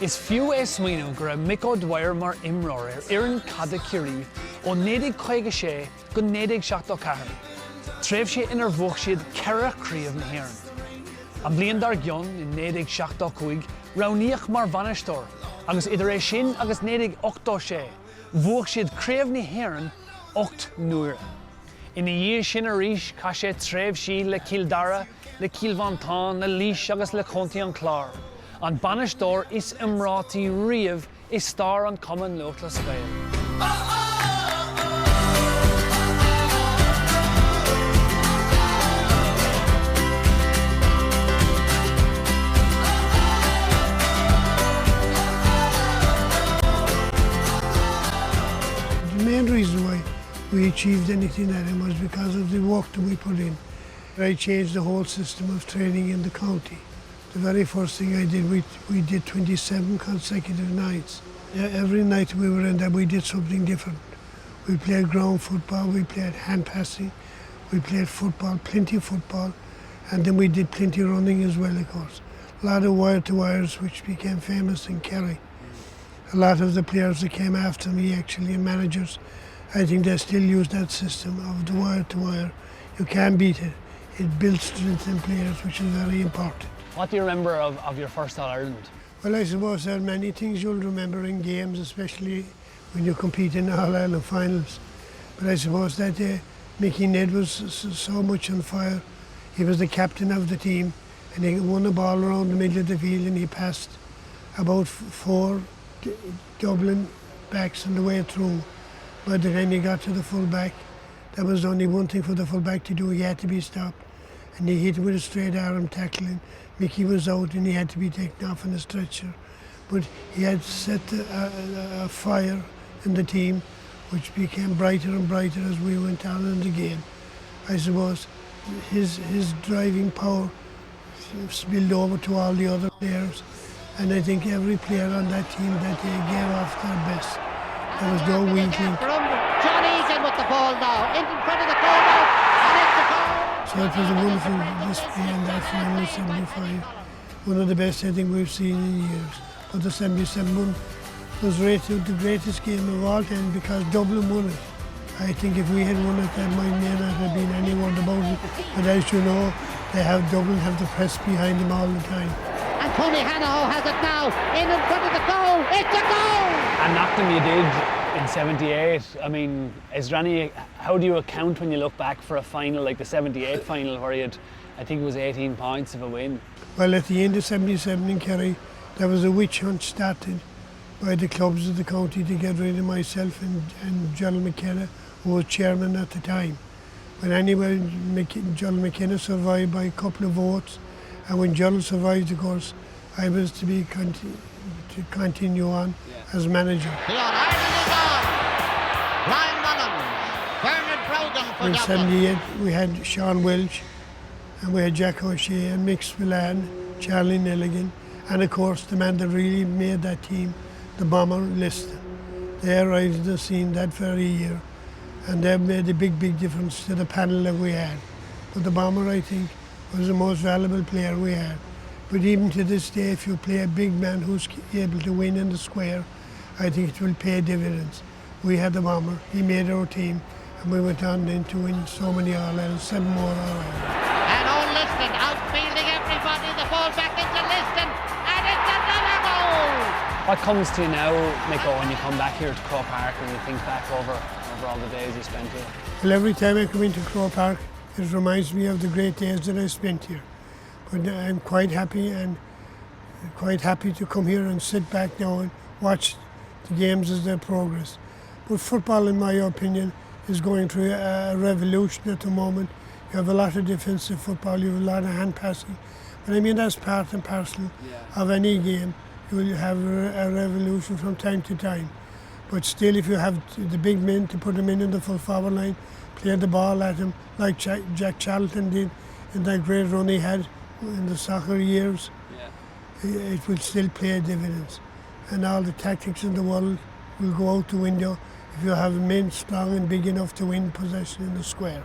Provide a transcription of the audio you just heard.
Is few smaoineamh gur Mick O'Dwyer mar imreoir Iarn Cada Curie ó 1956 go 1974. Tréimh sé inar bhuach siad ceithre críomh na hÉireann. An bliain dar gcionn in 1975 rognaíodh mar bhainisteoir, agus idir é sin agus 1986 bhuach siad críomh na hÉireann 8 nuaire. Ina dhiaidh sin arís cá sé tréimh sí le Kildare, le Kilvantan, le Laois agus le Contae an Clár. An bhainisteoir is imrátaí riamh is star an Cumann Nuacht le Spéil. The main reason why we achieved anything at him was because of the work that we put in. I changed the whole system of training in the county. The very first thing I did, we did 27 consecutive nights. Every night we were in there, we did something different. We played ground football, we played hand passing, we played football, plenty of football, and then we did plenty of running as well, of course. A lot of wire-to-wires, which became famous in Kerry. A lot of the players that came after me, actually, and managers, I think they still use that system of the wire-to-wire. You can't beat it. It builds strength in players, which is very important. What do you remember of your first All-Ireland? Well, I suppose there are many things you'll remember in games, especially when you compete in All-Ireland finals. But I suppose that Mickey Ned was so much on fire. He was the captain of the team, and he won the ball around the middle of the field, and he passed about 4 Dublin backs on the way through. By the time he got to the full back, there was only one thing for the full back to do. He had to be stopped, and he hit with a straight arm tackling. Mickey was out and he had to be taken off on a stretcher. But he had set a fire in the team, which became brighter and brighter as we went on in the game. I suppose his driving power spilled over to all the other players, and I think every player on that team that day gave off their best. There was no weakling. Johnny's in with the ball now, in front of the goal now, and it's the goal! So it was a wonderful display in that final 75. One of the best I think we've seen in years. But the 77 one was rated the greatest game of all time because Dublin won it. I think if we had won it, that might may not have been any word about it. But as you know, Dublin have the press behind them all the time. And Tony Hanaho has it now, in front of the goal, it's a goal! And knocked them you did in 78. I mean, is there any, how do you account when you look back for a final like the 78 final where you had, I think it was 18 points of a win? Well, at the end of 77 in Kerry, there was a witch hunt started by the clubs of the county to get rid of myself and Gerald McKenna, who was chairman at the time. But anyway, Gerald McKenna survived by a couple of votes, and when Gerald survived, of course, I was to continue on as manager. In 78, we had Sean Welch, and we had Jack O'Shea and Mick Spillane, Charlie Nelligan, and of course the man that really made that team, the bomber Liston. They arrived at the scene that very year, and they made a big difference to the panel that we had. But the bomber, I think, was the most valuable player we had. But even to this day, if you play a big man who's able to win in the square, I think it will pay dividends. We had the bomber, he made our team, and we went on then to win so many All-Ireland, 7 more All-Ireland. And old Liston outfielding everybody, the ball back into Liston, and it's another goal! What comes to you now, Mick, when you come back here to Croke Park and you think back over all the days you spent here? Well, every time I come into Croke Park, it reminds me of the great days that I spent here. But I'm quite happy to come here and sit back now and watch the games as they progress. But football, in my opinion, is going through a revolution at the moment. You have a lot of defensive football, you have a lot of hand passing. But I mean, that's part and parcel of any game. You will have a revolution from time to time. But still, if you have the big men to put them in the full forward line, play the ball at him like Jack Charlton did in that great run he had in the soccer years, it will still pay dividends. And all the tactics in the world will go out the window if you have men strong and big enough to win possession in the square.